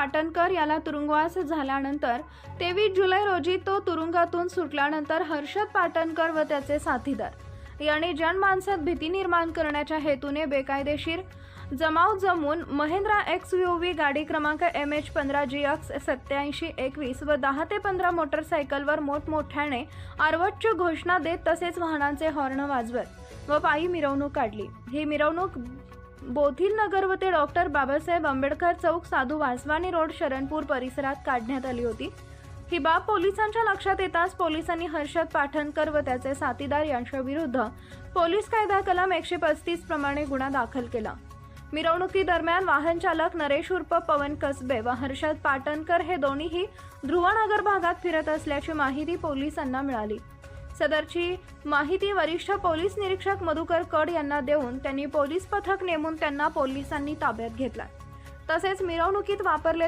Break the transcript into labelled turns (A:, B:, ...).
A: पाटणकर याला तुरुंगवास झाल्यानंतर 23 जुलै रोजी तो तुरुंगातून सुटल्यानंतर हर्षद पाटणकर व त्याचे साथीदार यांनी जनमानसात भीती निर्माण करण्याच्या हेतूने बेकायदेशीर जमाव जमवून महिंद्रा XUV गाडी क्रमांक MH15GX 8721 व 10 ते 15 मोटरसायकलवर मोठमोठ्याने आरवटची घोषणा देत तसेच वाहनांचे हॉर्न वाजवत व पायी मिरवणूक काढली। ही मिरवणूक बोथिल नगर व ते डॉक्टर बाबासाहेब आंबेडकर चौक साधू वासवानी रोड शरणपूर परिसरात काढण्यात आली होती। ही बाब पोलिसांच्या लक्षात येताच पोलिसांनी हर्षद पाटणकर व त्याचे साथीदार यांच्या विरुद्ध पोलीस कायदा कलम 135 प्रमाणे गुन्हा दाखल केला। मिरवणुकीदरम्यान वाहन चालक नरेश उर्फ पवन कसबे व हर्षद पाटणकर हे दोन्हीही ध्रुवनगर भागात फिरत असल्याची माहिती पोलिसांना मिळाली। सदरची माहिती वरिष्ठ पोलीस निरीक्षक मधुकर कड यांना देऊन त्यांनी पोलीस पथक नेमून त्यांना पोलिसांनी ताब्यात घेतला। तसेच मिरवणुकीत वापरलेले